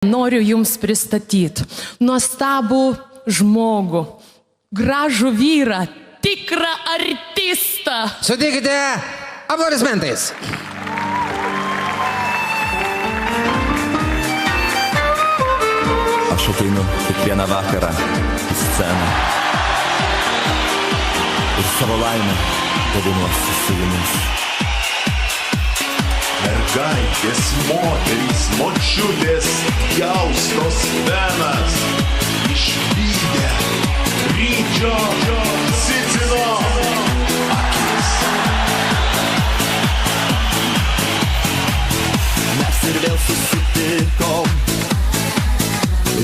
Noriu jums pristatyti nuostabų žmogų, gražų vyrą, tikrą artistą. Sutikite aplodismentais. Aš ateinu kiekvieną vakarą į sceną ir savo laimę dalinuosi su jumis. Mergaitės, moterys, močiutės, jaustos venas, išvydę ryčio Cicino akis. Mes ir vėl susitikom,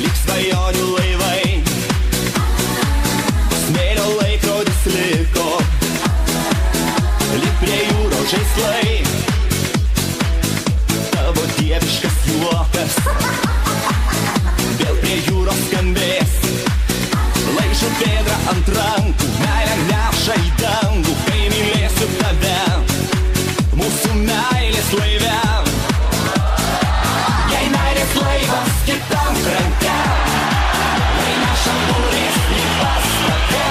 lyg svajonių laivai, smėlio laikrodis liko, lyg prie jūros žaislai. Tavo dieviškas juokas vėl prie jūros skambės, laižo pėdrą ant rankų, meilę neša į dangų, kai mylėsiu tave mūsų meilės laive. Jei meilės laivas kitam krante, lai neša burės į pastatę,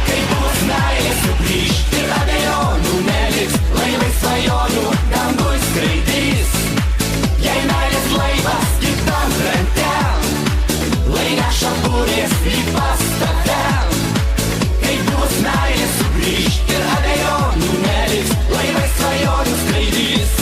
kai bus meilė sugrįž ir abejonių neliks, laivai svajonių dangui skraidys. Jei meilės laivas kitam krante, lai neša burės į pastatę, kai bus meilė sugrįž ir abejonių neliks, laivai svajonių skraidys.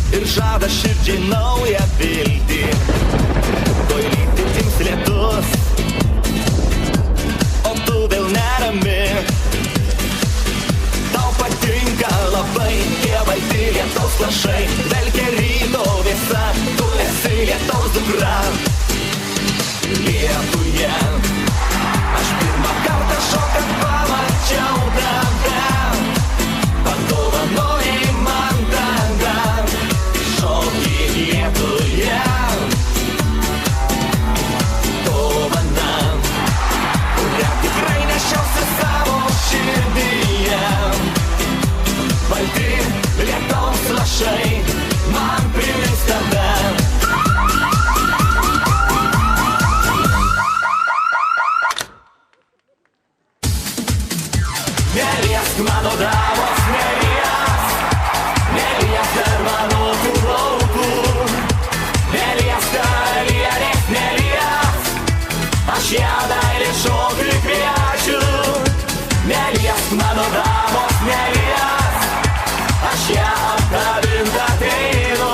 Ir žada širdžiai naują viltį, tuoj lyti ims lietus, o tu vėl nerami. Tau patinka labai tie balti lietaus lašai, dvelkia ryto vėsa, tu esi lietaus dukra. Lietuje aš pirmą kartą šokant pamačiau tave, padovanojai man tada šokį Lietuje. Dovana, kurią tikrai nešiausi savo širdyje. Balti lietaus lašai man primins tave. Neliesk mano damos, neliesk dar mano tų laukų, neliesk karjerės, neliesk, aš ją dailės šokiui kviečiu. Neliesk mano damos, neliesk, aš ją apkabint ateinu,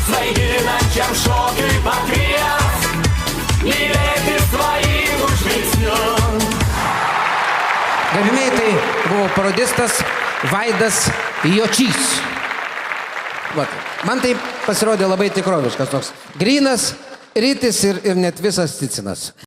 svaiginančiam šokiui pakviesk, mylėti svajingų žvilgsnių. Garbimieji, tai buvo parodistas Vaidas Jočys. Vat. Man tai pasirodė labai tikroviškas toks grynas rytis ir net visas Cicinas.